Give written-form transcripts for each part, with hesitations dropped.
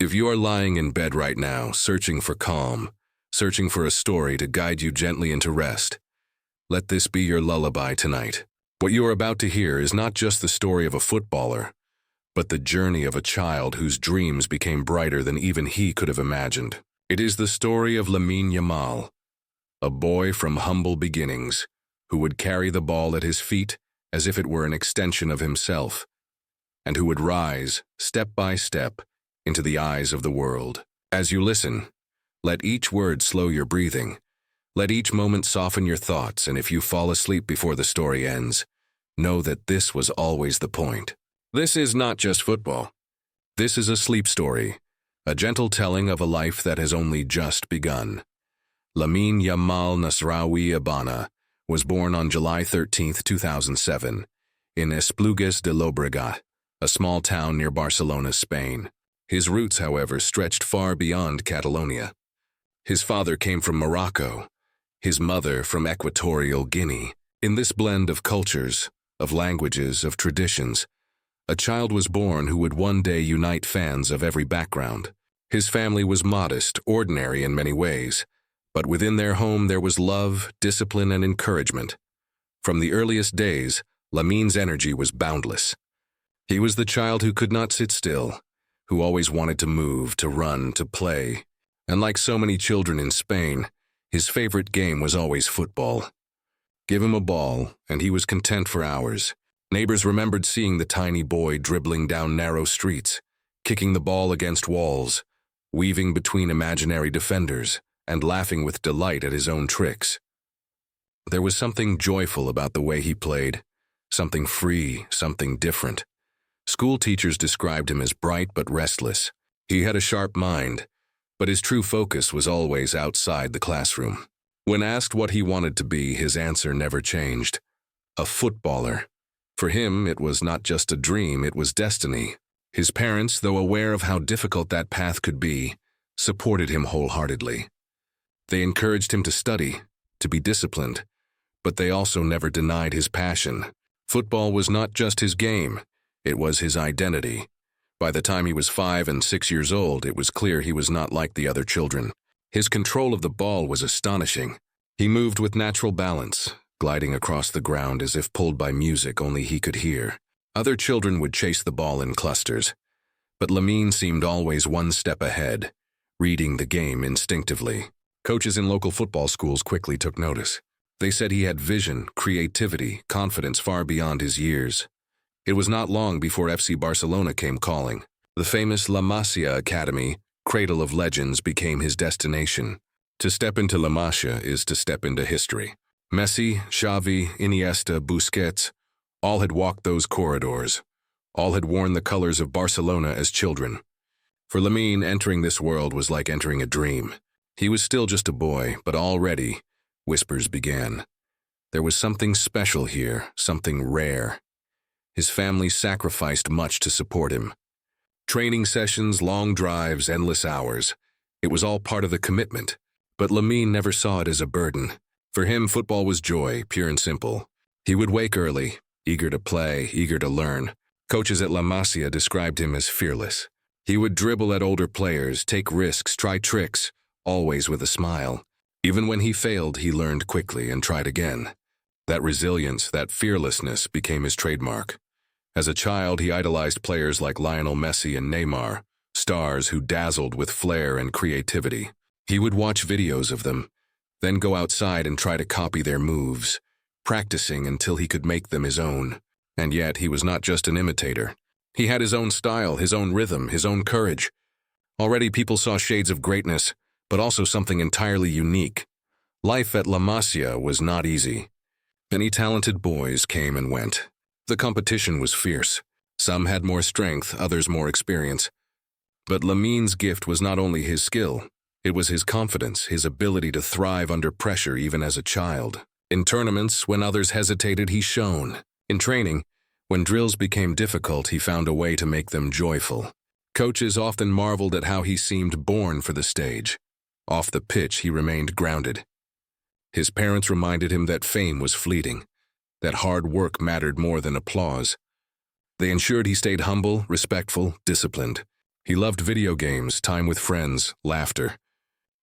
If you are lying in bed right now, searching for calm, searching for a story to guide you gently into rest, let this be your lullaby tonight. What you are about to hear is not just the story of a footballer, but the journey of a child whose dreams became brighter than even he could have imagined. It is the story of Lamine Yamal, a boy from humble beginnings who would carry the ball at his feet as if it were an extension of himself, and who would rise, step by step, into the eyes of the world. As you listen, let each word slow your breathing. Let each moment soften your thoughts, and if you fall asleep before the story ends, know that this was always the point. This is not just football. This is a sleep story, a gentle telling of a life that has only just begun. Lamine Yamal Nasraoui Abana was born on July 13, 2007, in Esplugues de Llobregat, a small town near Barcelona, Spain. His roots, however, stretched far beyond Catalonia. His father came from Morocco, his mother from Equatorial Guinea. In this blend of cultures, of languages, of traditions, a child was born who would one day unite fans of every background. His family was modest, ordinary in many ways, but within their home there was love, discipline, and encouragement. From the earliest days, Lamine's energy was boundless. He was the child who could not sit still, who always wanted to move, to run, to play. And like so many children in Spain, his favorite game was always football. Give him a ball, and he was content for hours. Neighbors remembered seeing the tiny boy dribbling down narrow streets, kicking the ball against walls, weaving between imaginary defenders, and laughing with delight at his own tricks. There was something joyful about the way he played, something free, something different. School teachers described him as bright but restless. He had a sharp mind, but his true focus was always outside the classroom. When asked what he wanted to be, his answer never changed. A footballer. For him, it was not just a dream, it was destiny. His parents, though aware of how difficult that path could be, supported him wholeheartedly. They encouraged him to study, to be disciplined, but they also never denied his passion. Football was not just his game, it was his identity. By the time he was 5 and 6 years old, it was clear he was not like the other children. His control of the ball was astonishing. He moved with natural balance, gliding across the ground as if pulled by music only he could hear. Other children would chase the ball in clusters, but Lamine seemed always one step ahead, reading the game instinctively. Coaches in local football schools quickly took notice. They said he had vision, creativity, confidence far beyond his years. It was not long before FC Barcelona came calling. The famous La Masia Academy, cradle of legends, became his destination. To step into La Masia is to step into history. Messi, Xavi, Iniesta, Busquets, all had walked those corridors. All had worn the colors of Barcelona as children. For Lamine, entering this world was like entering a dream. He was still just a boy, but already, whispers began. There was something special here, something rare. His family sacrificed much to support him. Training sessions, long drives, endless hours. It was all part of the commitment, but Lamine never saw it as a burden. For him, football was joy, pure and simple. He would wake early, eager to play, eager to learn. Coaches at La Masia described him as fearless. He would dribble at older players, take risks, try tricks, always with a smile. Even when he failed, he learned quickly and tried again. That resilience, that fearlessness became his trademark. As a child, he idolized players like Lionel Messi and Neymar, stars who dazzled with flair and creativity. He would watch videos of them, then go outside and try to copy their moves, practicing until he could make them his own. And yet, he was not just an imitator. He had his own style, his own rhythm, his own courage. Already people saw shades of greatness, but also something entirely unique. Life at La Masia was not easy. Many talented boys came and went. The competition was fierce. Some had more strength, others more experience. But Lamine's gift was not only his skill, it was his confidence, his ability to thrive under pressure even as a child. In tournaments, when others hesitated, he shone. In training, when drills became difficult, he found a way to make them joyful. Coaches often marveled at how he seemed born for the stage. Off the pitch, he remained grounded. His parents reminded him that fame was fleeting, that hard work mattered more than applause. They ensured he stayed humble, respectful, disciplined. He loved video games, time with friends, laughter.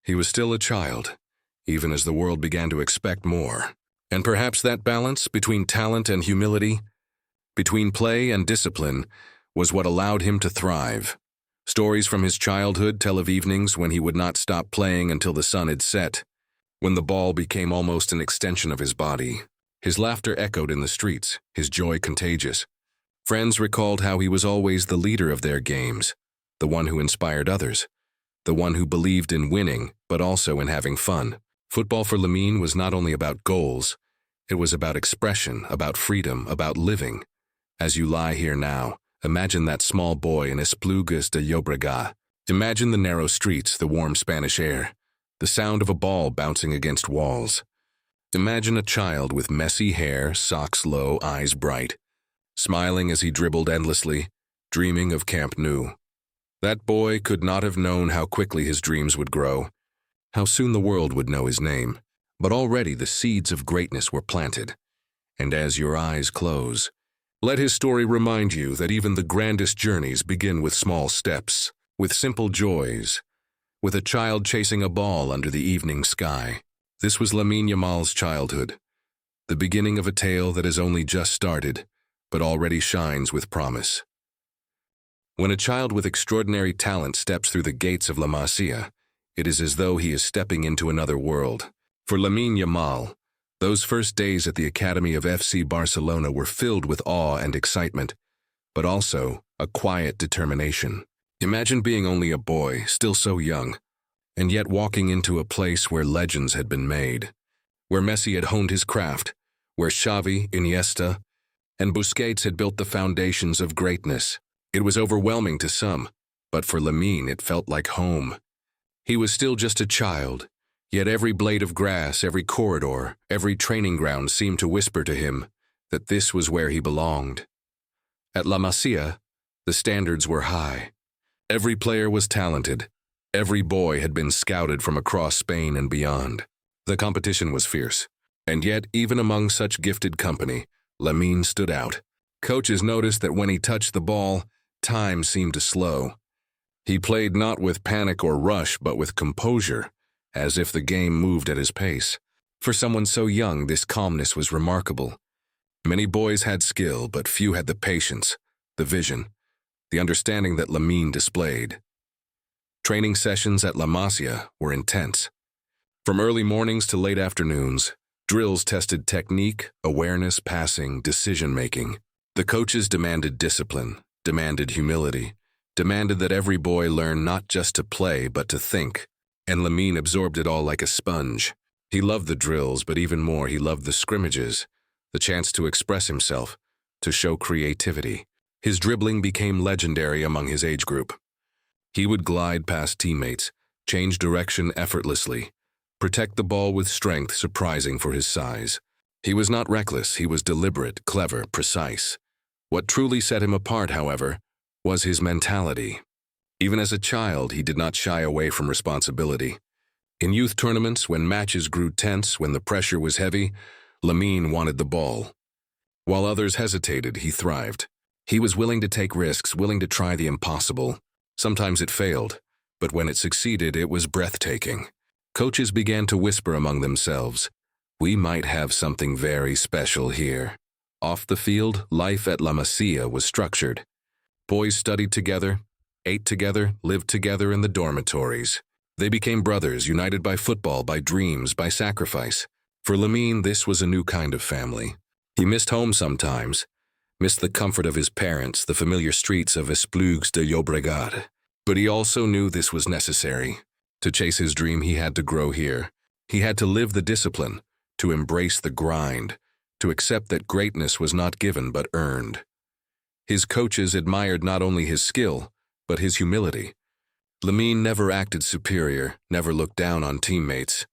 He was still a child, even as the world began to expect more. And perhaps that balance between talent and humility, between play and discipline, was what allowed him to thrive. Stories from his childhood tell of evenings when he would not stop playing until the sun had set, when the ball became almost an extension of his body. His laughter echoed in the streets, his joy contagious. Friends recalled how he was always the leader of their games, the one who inspired others, the one who believed in winning, but also in having fun. Football for Lamine was not only about goals, it was about expression, about freedom, about living. As you lie here now, imagine that small boy in Esplugues de Llobregat. Imagine the narrow streets, the warm Spanish air, the sound of a ball bouncing against walls. Imagine a child with messy hair, socks low, eyes bright, smiling as he dribbled endlessly, dreaming of Camp Nou. That boy could not have known how quickly his dreams would grow, how soon the world would know his name. But already the seeds of greatness were planted. And as your eyes close, let his story remind you that even the grandest journeys begin with small steps, with simple joys, with a child chasing a ball under the evening sky. This was Lamine Yamal's childhood, the beginning of a tale that has only just started, but already shines with promise. When a child with extraordinary talent steps through the gates of La Masia, it is as though he is stepping into another world. For Lamine Yamal, those first days at the academy of FC Barcelona were filled with awe and excitement, but also a quiet determination. Imagine being only a boy, still so young, and yet walking into a place where legends had been made, where Messi had honed his craft, where Xavi, Iniesta, and Busquets had built the foundations of greatness. It was overwhelming to some, but for Lamine it felt like home. He was still just a child, yet every blade of grass, every corridor, every training ground seemed to whisper to him that this was where he belonged. At La Masia, the standards were high. Every player was talented. Every boy had been scouted from across Spain and beyond. The competition was fierce, and yet even among such gifted company, Lamine stood out. Coaches noticed that when he touched the ball, time seemed to slow. He played not with panic or rush, but with composure, as if the game moved at his pace. For someone so young, this calmness was remarkable. Many boys had skill, but few had the patience, the vision, the understanding that Lamine displayed. Training sessions at La Masia were intense. From early mornings to late afternoons, drills tested technique, awareness, passing, decision-making. The coaches demanded discipline, demanded humility, demanded that every boy learn not just to play, but to think. And Lamine absorbed it all like a sponge. He loved the drills, but even more, he loved the scrimmages, the chance to express himself, to show creativity. His dribbling became legendary among his age group. He would glide past teammates, change direction effortlessly, protect the ball with strength surprising for his size. He was not reckless, he was deliberate, clever, precise. What truly set him apart, however, was his mentality. Even as a child, he did not shy away from responsibility. In youth tournaments, when matches grew tense, when the pressure was heavy, Lamine wanted the ball. While others hesitated, he thrived. He was willing to take risks, willing to try the impossible. Sometimes it failed, but when it succeeded, it was breathtaking. Coaches began to whisper among themselves, "We might have something very special here." Off the field, life at La Masia was structured. Boys studied together, ate together, lived together in the dormitories. They became brothers, united by football, by dreams, by sacrifice. For Lamine, this was a new kind of family. He missed home sometimes, missed the comfort of his parents, the familiar streets of Esplugues de Llobregat. But he also knew this was necessary. To chase his dream, he had to grow here. He had to live the discipline, to embrace the grind, to accept that greatness was not given but earned. His coaches admired not only his skill, but his humility. Lamine never acted superior, never looked down on teammates.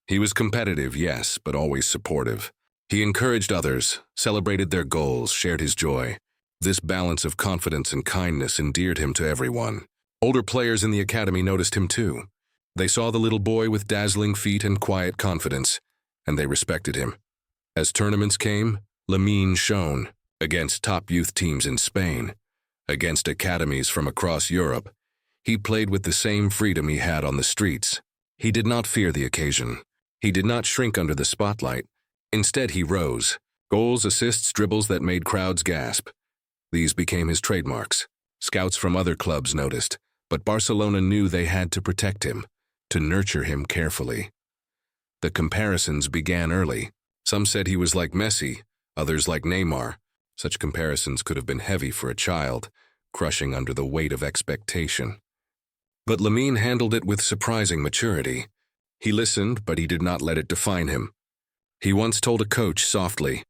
He was competitive, yes, but always supportive. He encouraged others, celebrated their goals, shared his joy. This balance of confidence and kindness endeared him to everyone. Older players in the academy noticed him too. They saw the little boy with dazzling feet and quiet confidence, and they respected him. As tournaments came, Lamine shone against top youth teams in Spain, against academies from across Europe. He played with the same freedom he had on the streets. He did not fear the occasion. He did not shrink under the spotlight. Instead, he rose. Goals, assists, dribbles that made crowds gasp. These became his trademarks. Scouts from other clubs noticed, but Barcelona knew they had to protect him, to nurture him carefully. The comparisons began early. Some said he was like Messi, others like Neymar. Such comparisons could have been heavy for a child, crushing under the weight of expectation. But Lamine handled it with surprising maturity. He listened, but he did not let it define him. He once told a coach softly,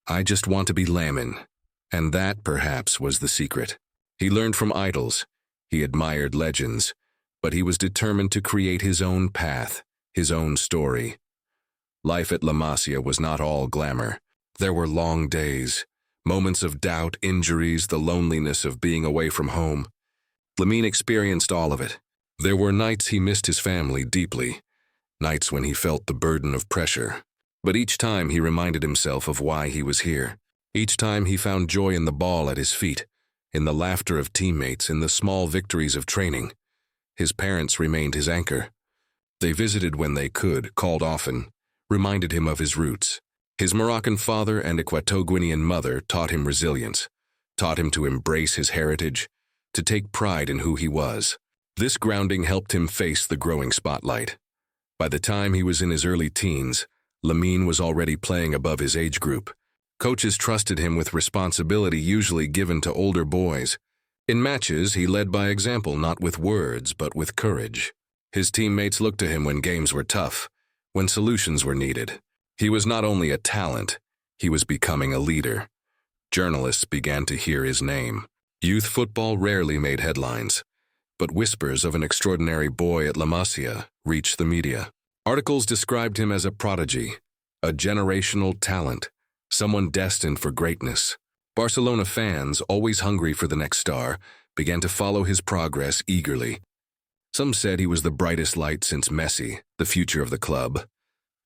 "I just want to be Lamine." And that, perhaps, was the secret. He learned from idols. He admired legends. But he was determined to create his own path, his own story. Life at La Masia was not all glamour. There were long days, moments of doubt, injuries, the loneliness of being away from home. Lamine experienced all of it. There were nights he missed his family deeply, nights when he felt the burden of pressure. But each time he reminded himself of why he was here. Each time he found joy in the ball at his feet, in the laughter of teammates, in the small victories of training. His parents remained his anchor. They visited when they could, called often, reminded him of his roots. His Moroccan father and Equatorial mother taught him resilience, taught him to embrace his heritage, to take pride in who he was. This grounding helped him face the growing spotlight. By the time he was in his early teens, Lamine was already playing above his age group. Coaches trusted him with responsibility usually given to older boys. In matches, he led by example, not with words, but with courage. His teammates looked to him when games were tough, when solutions were needed. He was not only a talent, he was becoming a leader. Journalists began to hear his name. Youth football rarely made headlines, but whispers of an extraordinary boy at La Masia reached the media. Articles described him as a prodigy, a generational talent, someone destined for greatness. Barcelona fans, always hungry for the next star, began to follow his progress eagerly. Some said he was the brightest light since Messi, the future of the club.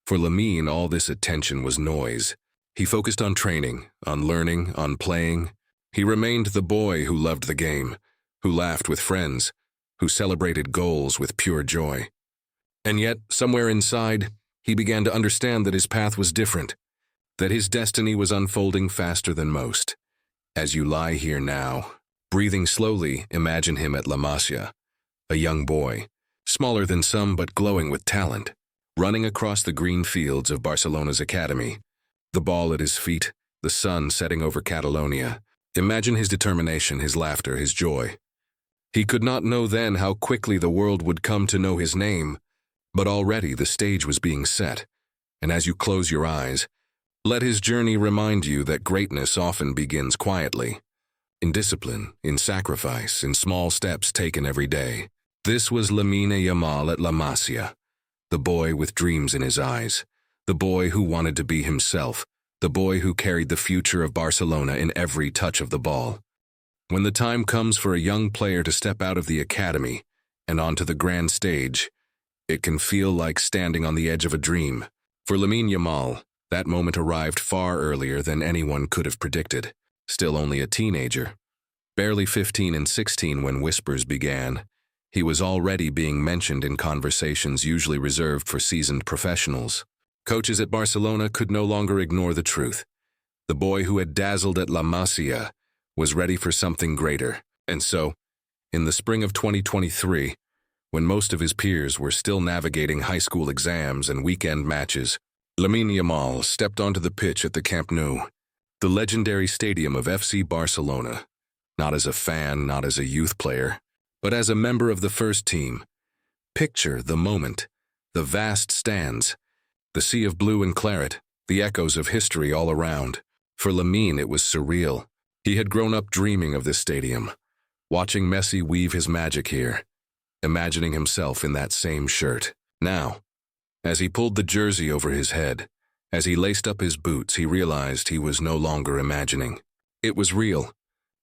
For Lamine, all this attention was noise. He focused on training, on learning, on playing. He remained the boy who loved the game, who laughed with friends, who celebrated goals with pure joy. And yet, somewhere inside, he began to understand that his path was different, that his destiny was unfolding faster than most. As you lie here now, breathing slowly, imagine him at La Masia, a young boy, smaller than some but glowing with talent, running across the green fields of Barcelona's academy, the ball at his feet, the sun setting over Catalonia. Imagine his determination, his laughter, his joy. He could not know then how quickly the world would come to know his name, but already the stage was being set, and as you close your eyes, let his journey remind you that greatness often begins quietly, in discipline, in sacrifice, in small steps taken every day. This was Lamine Yamal at La Masia, the boy with dreams in his eyes, the boy who wanted to be himself, the boy who carried the future of Barcelona in every touch of the ball. When the time comes for a young player to step out of the academy and onto the grand stage, it can feel like standing on the edge of a dream. For Lamine Yamal, that moment arrived far earlier than anyone could have predicted. Still only a teenager, barely 15 and 16 when whispers began, he was already being mentioned in conversations usually reserved for seasoned professionals. Coaches at Barcelona could no longer ignore the truth. The boy who had dazzled at La Masia was ready for something greater. And so, in the spring of 2023, when most of his peers were still navigating high school exams and weekend matches, Lamine Yamal stepped onto the pitch at the Camp Nou, the legendary stadium of FC Barcelona, not as a fan, not as a youth player, but as a member of the first team. Picture the moment, the vast stands, the sea of blue and claret, the echoes of history all around. For Lamine, it was surreal. He had grown up dreaming of this stadium, watching Messi weave his magic here, imagining himself in that same shirt. Now, as he pulled the jersey over his head, as he laced up his boots, he realized he was no longer imagining. It was real.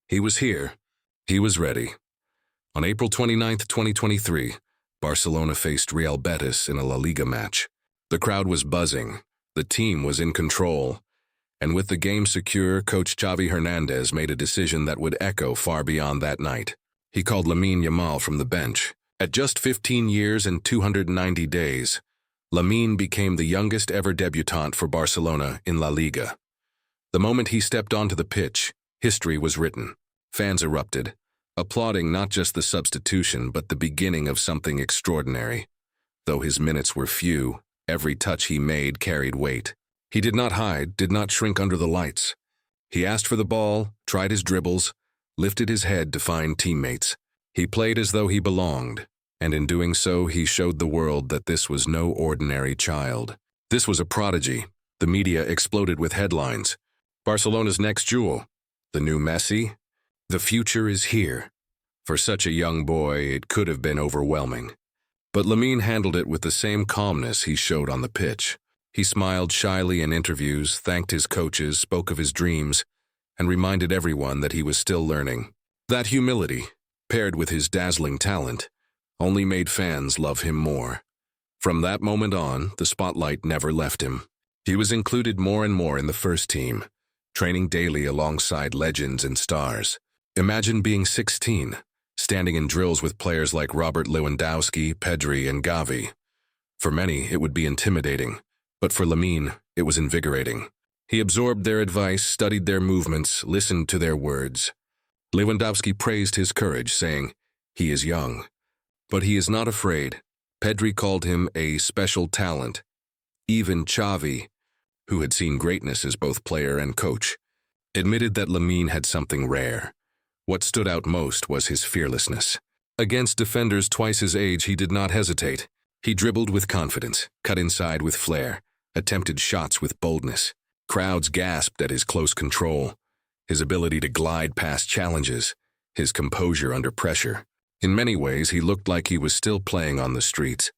He was here. He was ready. On April 29, 2023, Barcelona faced Real Betis in a La Liga match. The crowd was buzzing. The team was in control. And with the game secure, coach Xavi Hernandez made a decision that would echo far beyond that night. He called Lamine Yamal from the bench. At just 15 years and 290 days, Lamine became the youngest ever debutant for Barcelona in La Liga. The moment he stepped onto the pitch, history was written. Fans erupted, applauding not just the substitution but the beginning of something extraordinary. Though his minutes were few, every touch he made carried weight. He did not hide, did not shrink under the lights. He asked for the ball, tried his dribbles, lifted his head to find teammates. He played as though he belonged, and in doing so he showed the world that this was no ordinary child. This was a prodigy. The media exploded with headlines. Barcelona's next jewel, the new Messi. The future is here. For such a young boy, it could have been overwhelming. But Lamine handled it with the same calmness he showed on the pitch. He smiled shyly in interviews, thanked his coaches, spoke of his dreams, and reminded everyone that he was still learning. That humility, paired with his dazzling talent, only made fans love him more. From that moment on, the spotlight never left him. He was included more and more in the first team, training daily alongside legends and stars. Imagine being 16, standing in drills with players like Robert Lewandowski, Pedri, and Gavi. For many, it would be intimidating, but for Lamine, it was invigorating. He absorbed their advice, studied their movements, listened to their words. Lewandowski praised his courage, saying, "He is young, but he is not afraid." Pedri called him a special talent. Even Xavi, who had seen greatness as both player and coach, admitted that Lamine had something rare. What stood out most was his fearlessness. Against defenders twice his age, he did not hesitate. He dribbled with confidence, cut inside with flair, attempted shots with boldness. Crowds gasped at his close control, his ability to glide past challenges, his composure under pressure. In many ways, he looked like he was still playing on the streets.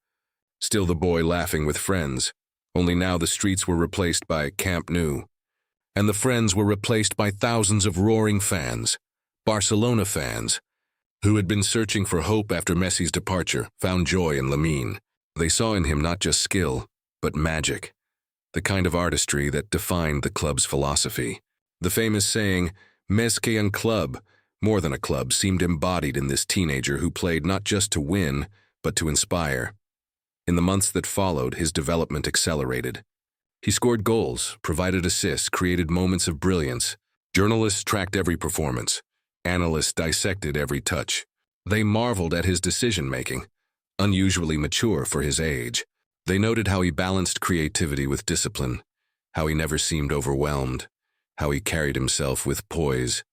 Still the boy laughing with friends, only now the streets were replaced by Camp Nou, and the friends were replaced by thousands of roaring fans. Barcelona fans, who had been searching for hope after Messi's departure, found joy in Lamine. They saw in him not just skill, but magic, the kind of artistry that defined the club's philosophy. The famous saying, "Més que un club," more than a club, seemed embodied in this teenager who played not just to win, but to inspire. In the months that followed, his development accelerated. He scored goals, provided assists, created moments of brilliance. Journalists tracked every performance. Analysts dissected every touch. They marveled at his decision-making, unusually mature for his age. They noted how he balanced creativity with discipline, how he never seemed overwhelmed, how he carried himself with poise.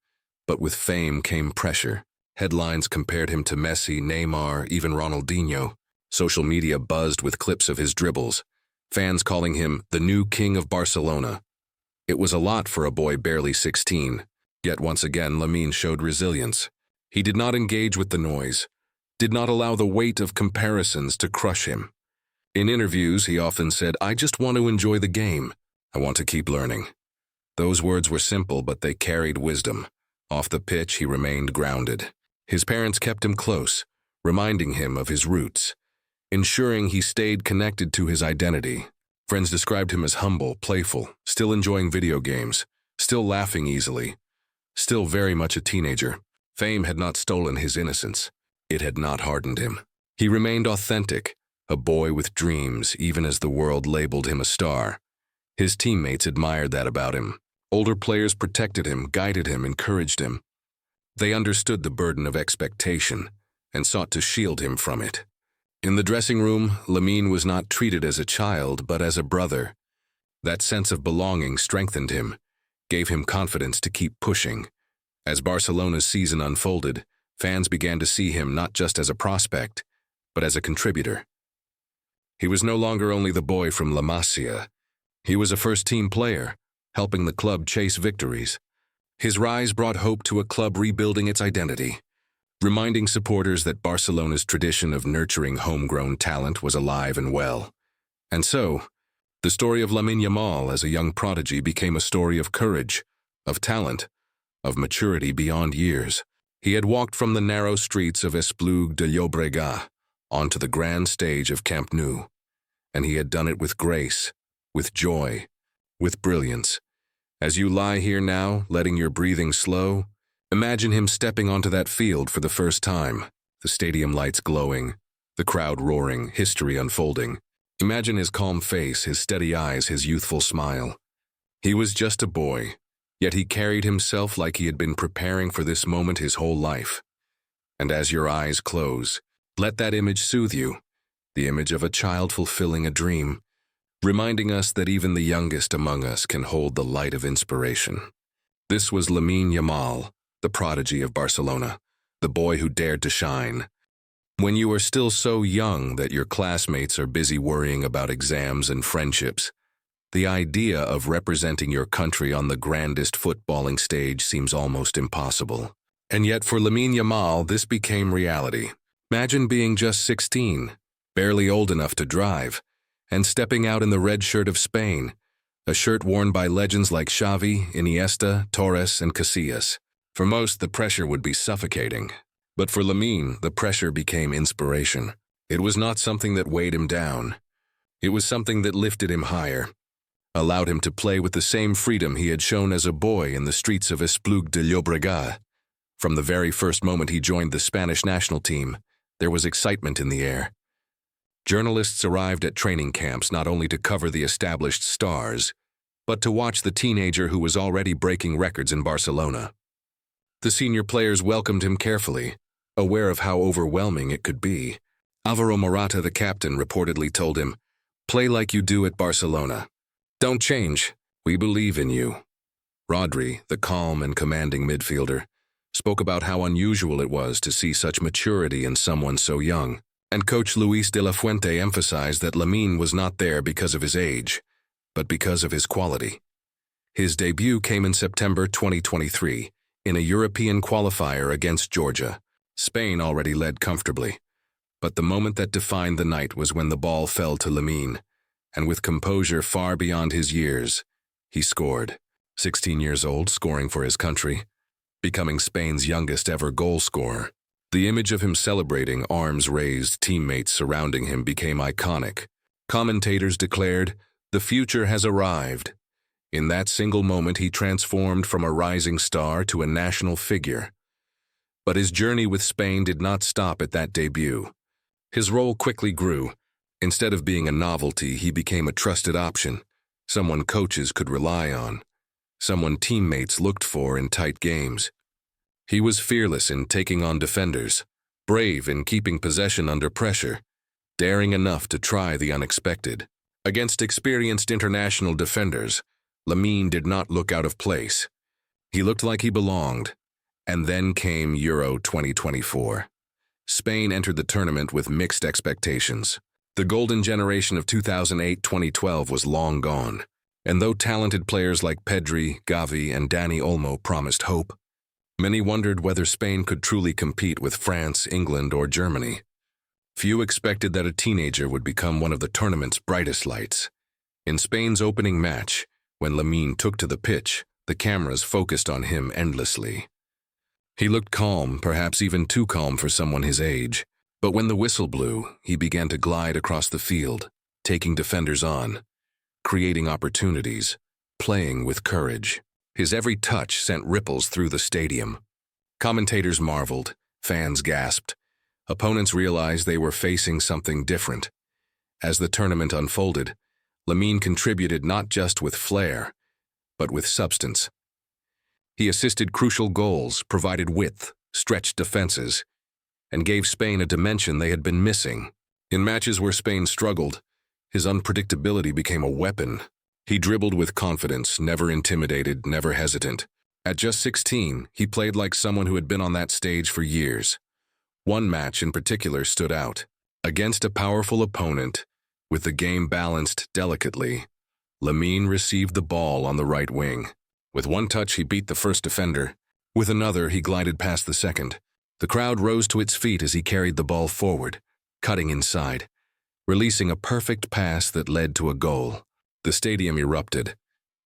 But with fame came pressure. Headlines compared him to Messi, Neymar, even Ronaldinho. Social media buzzed with clips of his dribbles, fans calling him the new king of Barcelona. It was a lot for a boy barely 16. Yet once again, Lamine showed resilience. He did not engage with the noise, did not allow the weight of comparisons to crush him. In interviews, he often said, "I just want to enjoy the game. I want to keep learning." Those words were simple, but they carried wisdom. Off the pitch, he remained grounded. His parents kept him close, reminding him of his roots, ensuring he stayed connected to his identity. Friends described him as humble, playful, still enjoying video games, still laughing easily, still very much a teenager. Fame had not stolen his innocence. It had not hardened him. He remained authentic, a boy with dreams, even as the world labeled him a star. His teammates admired that about him. Older players protected him, guided him, encouraged him. They understood the burden of expectation and sought to shield him from it. In the dressing room, Lamine was not treated as a child, but as a brother. That sense of belonging strengthened him, gave him confidence to keep pushing. As Barcelona's season unfolded, fans began to see him not just as a prospect, but as a contributor. He was no longer only the boy from La Masia. He was a first-team player, helping the club chase victories. His rise brought hope to a club rebuilding its identity, reminding supporters that Barcelona's tradition of nurturing homegrown talent was alive and well. And so, the story of Lamine Yamal as a young prodigy became a story of courage, of talent, of maturity beyond years. He had walked from the narrow streets of Esplugue de Llobregat onto the grand stage of Camp Nou, and he had done it with grace, with joy, with brilliance. As you lie here now, letting your breathing slow, Imagine him stepping onto that field for the first time, the stadium lights glowing, the crowd roaring, history unfolding. Imagine his calm face, his steady eyes, his youthful smile. He was just a boy, yet he carried himself like he had been preparing for this moment his whole life. And as your eyes close, let that image soothe you, the image of a child fulfilling a dream, reminding us that even the youngest among us can hold the light of inspiration. This was Lamine Yamal, the prodigy of Barcelona, the boy who dared to shine. When you are still so young that your classmates are busy worrying about exams and friendships, the idea of representing your country on the grandest footballing stage seems almost impossible. And yet for Lamine Yamal, this became reality. Imagine being just 16, barely old enough to drive, and stepping out in the red shirt of Spain, a shirt worn by legends like Xavi, Iniesta, Torres, and Casillas. For most, the pressure would be suffocating. But for Lamine, the pressure became inspiration. It was not something that weighed him down. It was something that lifted him higher, allowed him to play with the same freedom he had shown as a boy in the streets of Esplugue de Llobregat. From the very first moment he joined the Spanish national team, there was excitement in the air. Journalists arrived at training camps not only to cover the established stars, but to watch the teenager who was already breaking records in Barcelona. The senior players welcomed him carefully, aware of how overwhelming it could be. Alvaro Morata, the captain, reportedly told him, "Play like you do at Barcelona. Don't change. We believe in you." Rodri, the calm and commanding midfielder, spoke about how unusual it was to see such maturity in someone so young. And coach Luis de la Fuente emphasized that Lamine was not there because of his age, but because of his quality. His debut came in September 2023 in a European qualifier against Georgia. Spain already led comfortably, but the moment that defined the night was when the ball fell to Lamine, and with composure far beyond his years, he scored. 16 years old, scoring for his country, becoming Spain's youngest ever goal scorer. The image of him celebrating, arms raised, teammates surrounding him became iconic. Commentators declared, "The future has arrived." In that single moment, he transformed from a rising star to a national figure. But his journey with Spain did not stop at that debut. His role quickly grew. Instead of being a novelty, he became a trusted option, someone coaches could rely on, someone teammates looked for in tight games. He was fearless in taking on defenders, brave in keeping possession under pressure, daring enough to try the unexpected. Against experienced international defenders, Lamine did not look out of place. He looked like he belonged. And then came Euro 2024. Spain entered the tournament with mixed expectations. The golden generation of 2008-2012 was long gone, and though talented players like Pedri, Gavi, and Dani Olmo promised hope, many wondered whether Spain could truly compete with France, England, or Germany. Few expected that a teenager would become one of the tournament's brightest lights. In Spain's opening match, when Lamine took to the pitch, the cameras focused on him endlessly. He looked calm, perhaps even too calm for someone his age, but when the whistle blew, he began to glide across the field, taking defenders on, creating opportunities, playing with courage. His every touch sent ripples through the stadium. Commentators marveled, fans gasped. Opponents realized they were facing something different. As the tournament unfolded, Lamine contributed not just with flair, but with substance. He assisted crucial goals, provided width, stretched defenses, and gave Spain a dimension they had been missing. In matches where Spain struggled, his unpredictability became a weapon. He dribbled with confidence, never intimidated, never hesitant. At just 16, he played like someone who had been on that stage for years. One match in particular stood out. Against a powerful opponent, with the game balanced delicately, Lamine received the ball on the right wing. With one touch, he beat the first defender. With another, he glided past the second. The crowd rose to its feet as he carried the ball forward, cutting inside, releasing a perfect pass that led to a goal. The stadium erupted,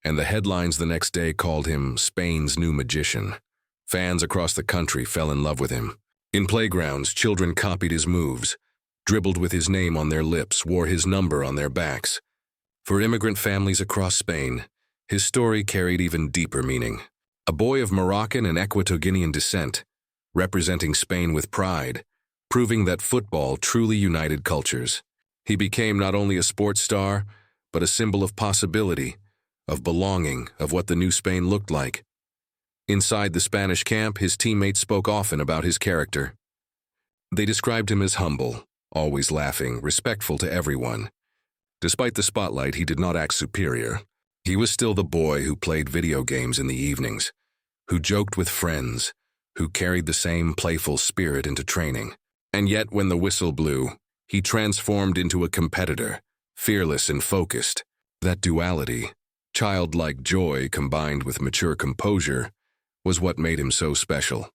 and the headlines the next day called him Spain's new magician. Fans across the country fell in love with him. In playgrounds, children copied his moves, dribbled with his name on their lips, wore his number on their backs. For immigrant families across Spain, his story carried even deeper meaning. A boy of Moroccan and Equatoguinean descent, representing Spain with pride, proving that football truly united cultures. He became not only a sports star, but a symbol of possibility, of belonging, of what the new Spain looked like. Inside the Spanish camp, his teammates spoke often about his character. They described him as humble, always laughing, respectful to everyone. Despite the spotlight, he did not act superior. He was still the boy who played video games in the evenings, who joked with friends, who carried the same playful spirit into training. And yet, when the whistle blew, he transformed into a competitor, fearless and focused. That duality, childlike joy combined with mature composure, was what made him so special.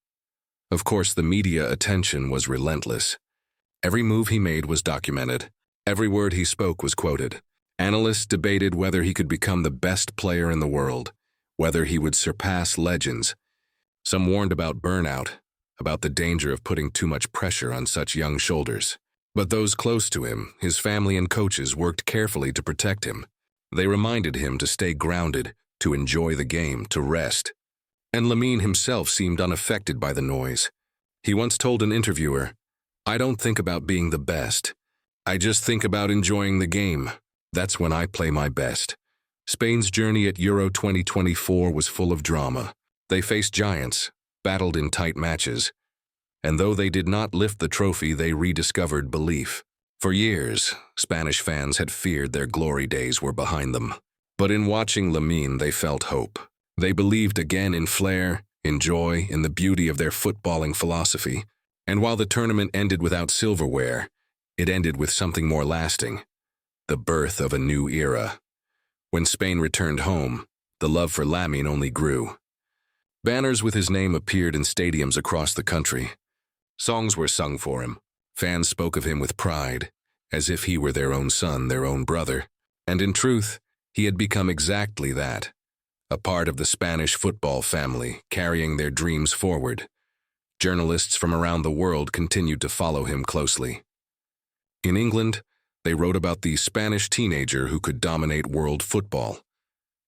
Of course, the media attention was relentless. Every move he made was documented. Every word he spoke was quoted. Analysts debated whether he could become the best player in the world, whether he would surpass legends. Some warned about burnout, about the danger of putting too much pressure on such young shoulders. But those close to him, his family and coaches, worked carefully to protect him. They reminded him to stay grounded, to enjoy the game, to rest. And Lamine himself seemed unaffected by the noise. He once told an interviewer, "I don't think about being the best. I just think about enjoying the game. That's when I play my best." Spain's journey at Euro 2024 was full of drama. They faced giants, battled in tight matches, and though they did not lift the trophy, they rediscovered belief. For years, Spanish fans had feared their glory days were behind them. But in watching Lamine, they felt hope. They believed again in flair, in joy, in the beauty of their footballing philosophy. And while the tournament ended without silverware, it ended with something more lasting: the birth of a new era. When Spain returned home, the love for Lamine only grew. Banners with his name appeared in stadiums across the country. Songs were sung for him. Fans spoke of him with pride, as if he were their own son, their own brother. And in truth, he had become exactly that, a part of the Spanish football family, carrying their dreams forward. Journalists from around the world continued to follow him closely. In England, they wrote about the Spanish teenager who could dominate world football.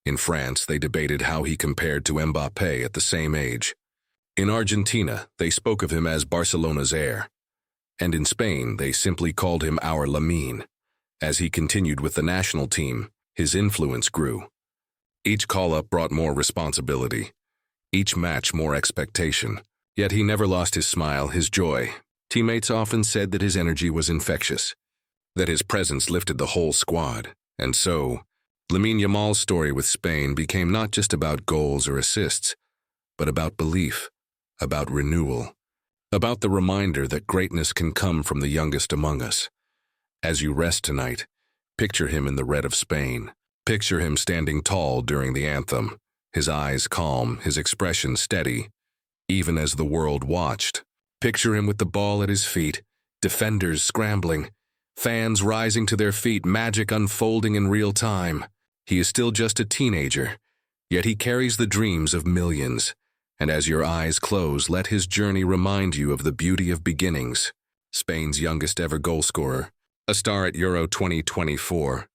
In France, they debated how he compared to Mbappé at the same age. In Argentina, they spoke of him as Barcelona's heir. And in Spain, they simply called him our Lamine. As he continued with the national team, his influence grew. Each call-up brought more responsibility, each match more expectation. Yet he never lost his smile, his joy. Teammates often said that his energy was infectious, that his presence lifted the whole squad. And so, Lamine Yamal's story with Spain became not just about goals or assists, but about belief, about renewal, about the reminder that greatness can come from the youngest among us. As you rest tonight, picture him in the red of Spain. Picture him standing tall during the anthem, his eyes calm, his expression steady, even as the world watched. Picture him with the ball at his feet, defenders scrambling, fans rising to their feet, magic unfolding in real time. He is still just a teenager, yet he carries the dreams of millions. And as your eyes close, let his journey remind you of the beauty of beginnings. Spain's youngest ever goalscorer, a star at Euro 2024,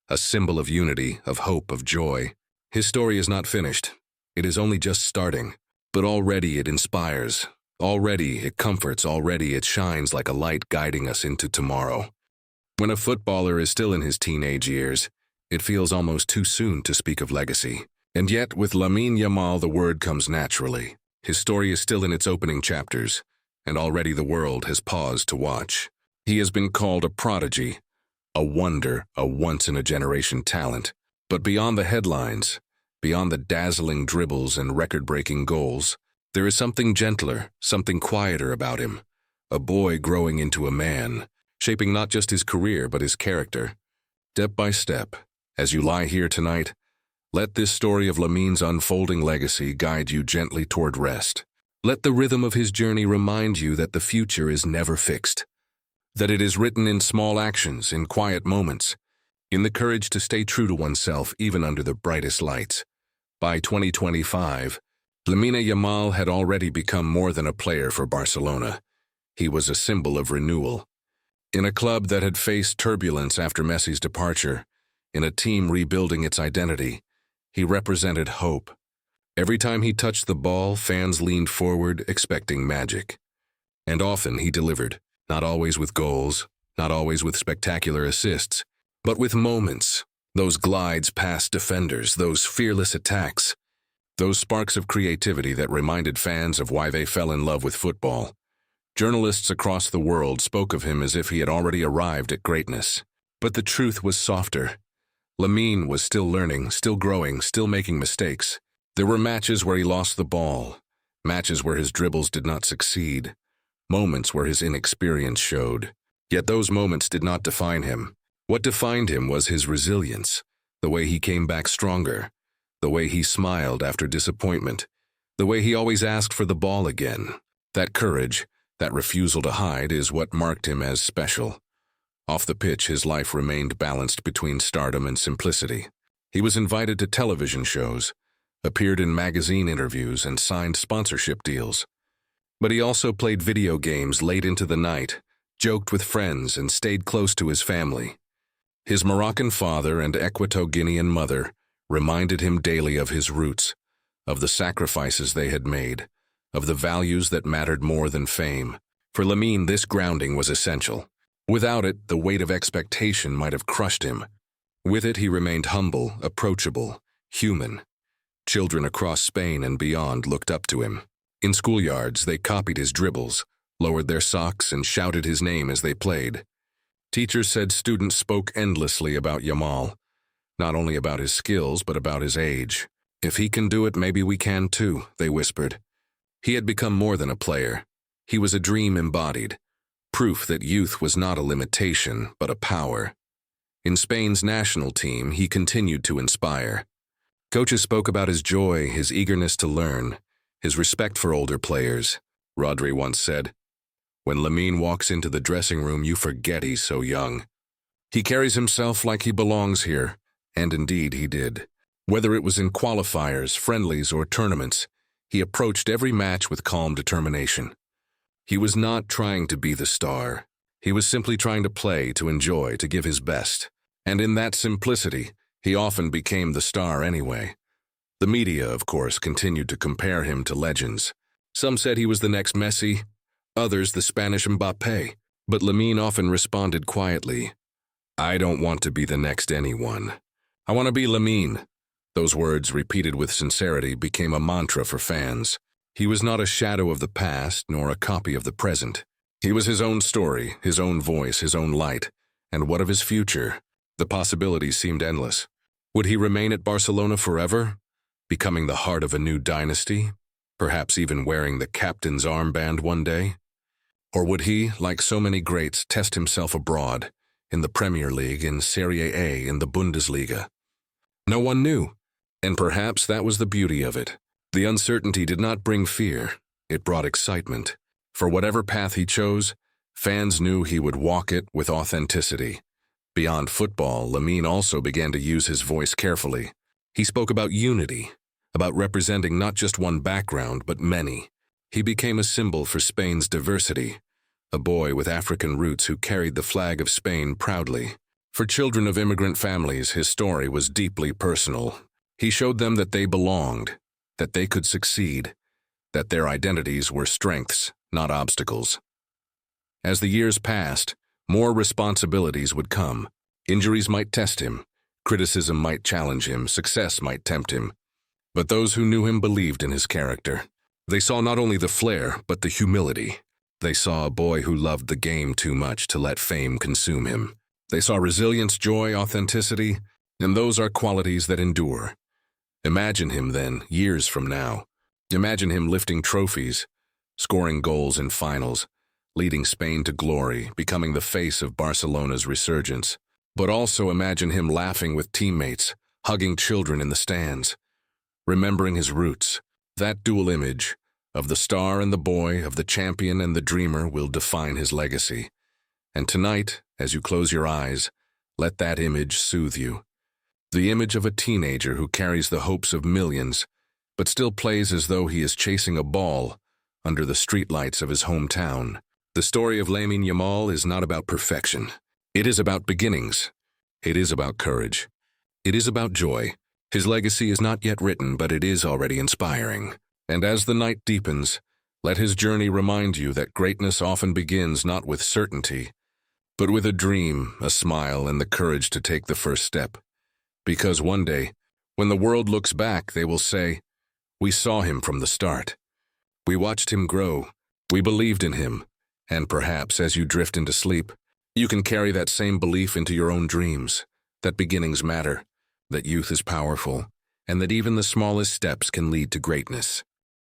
a symbol of unity, of hope, of joy. His story is not finished. It is only just starting. But already it inspires. Already it comforts. Already it shines like a light guiding us into tomorrow. When a footballer is still in his teenage years, it feels almost too soon to speak of legacy. And yet, with Lamine Yamal, the word comes naturally. His story is still in its opening chapters, and already the world has paused to watch. He has been called a prodigy, a wonder, a once-in-a-generation talent. But beyond the headlines, beyond the dazzling dribbles and record-breaking goals, there is something gentler, something quieter about him. A boy growing into a man, shaping not just his career but his character. Step by step, as you lie here tonight, let this story of Lamine's unfolding legacy guide you gently toward rest. Let the rhythm of his journey remind you that the future is never fixed, that it is written in small actions, in quiet moments, in the courage to stay true to oneself even under the brightest lights. By 2025, Lamine Yamal had already become more than a player for Barcelona. He was a symbol of renewal. In a club that had faced turbulence after Messi's departure, in a team rebuilding its identity, he represented hope. Every time he touched the ball, fans leaned forward, expecting magic. And often he delivered, not always with goals, not always with spectacular assists, but with moments, those glides past defenders, those fearless attacks, those sparks of creativity that reminded fans of why they fell in love with football. Journalists across the world spoke of him as if he had already arrived at greatness. But the truth was softer. Lamine was still learning, still growing, still making mistakes. There were matches where he lost the ball, matches where his dribbles did not succeed, moments where his inexperience showed. Yet those moments did not define him. What defined him was his resilience, the way he came back stronger, the way he smiled after disappointment, the way he always asked for the ball again. That courage, that refusal to hide, is what marked him as special. Off the pitch, his life remained balanced between stardom and simplicity. He was invited to television shows, appeared in magazine interviews, and signed sponsorship deals. But he also played video games late into the night, joked with friends, and stayed close to his family. His Moroccan father and Equatorial-Guinean mother reminded him daily of his roots, of the sacrifices they had made, of the values that mattered more than fame. For Lamine, this grounding was essential. Without it, the weight of expectation might have crushed him. With it, he remained humble, approachable, human. Children across Spain and beyond looked up to him. In schoolyards, they copied his dribbles, lowered their socks, and shouted his name as they played. Teachers said students spoke endlessly about Yamal, not only about his skills, but about his age. If he can do it, maybe we can too, they whispered. He had become more than a player. He was a dream embodied, proof that youth was not a limitation, but a power. In Spain's national team, he continued to inspire. Coaches spoke about his joy, his eagerness to learn, his respect for older players. Rodri once said, "When Lamine walks into the dressing room, you forget he's so young. He carries himself like he belongs here," and indeed he did. Whether it was in qualifiers, friendlies, or tournaments, he approached every match with calm determination. He was not trying to be the star. He was simply trying to play, to enjoy, to give his best. And in that simplicity, he often became the star anyway. The media, of course, continued to compare him to legends. Some said he was the next Messi, others the Spanish Mbappé. But Lamine often responded quietly, "I don't want to be the next anyone. I want to be Lamine." Those words, repeated with sincerity, became a mantra for fans. He was not a shadow of the past, nor a copy of the present. He was his own story, his own voice, his own light. And what of his future? The possibilities seemed endless. Would he remain at Barcelona forever, becoming the heart of a new dynasty, perhaps even wearing the captain's armband one day? Or would he, like so many greats, test himself abroad, in the Premier League, in Serie A, in the Bundesliga? No one knew. And perhaps that was the beauty of it. The uncertainty did not bring fear, it brought excitement. For whatever path he chose, fans knew he would walk it with authenticity. Beyond football, Lamine also began to use his voice carefully. He spoke about unity, about representing not just one background, but many. He became a symbol for Spain's diversity, a boy with African roots who carried the flag of Spain proudly. For children of immigrant families, his story was deeply personal. He showed them that they belonged, that they could succeed, that their identities were strengths, not obstacles. As the years passed, more responsibilities would come. Injuries might test him, criticism might challenge him, success might tempt him. But those who knew him believed in his character. They saw not only the flair, but the humility. They saw a boy who loved the game too much to let fame consume him. They saw resilience, joy, authenticity, and those are qualities that endure. Imagine him then, years from now. Imagine him lifting trophies, scoring goals in finals, leading Spain to glory, becoming the face of Barcelona's resurgence. But also imagine him laughing with teammates, hugging children in the stands, remembering his roots. That dual image, of the star and the boy, of the champion and the dreamer, will define his legacy. And tonight, as you close your eyes, let that image soothe you. The image of a teenager who carries the hopes of millions, but still plays as though he is chasing a ball under the streetlights of his hometown. The story of Lamine Yamal is not about perfection. It is about beginnings. It is about courage. It is about joy. His legacy is not yet written, but it is already inspiring. And as the night deepens, let his journey remind you that greatness often begins not with certainty, but with a dream, a smile, and the courage to take the first step. Because one day, when the world looks back, they will say, "We saw him from the start. We watched him grow. We believed in him." And perhaps as you drift into sleep, you can carry that same belief into your own dreams, that beginnings matter, that youth is powerful, and that even the smallest steps can lead to greatness.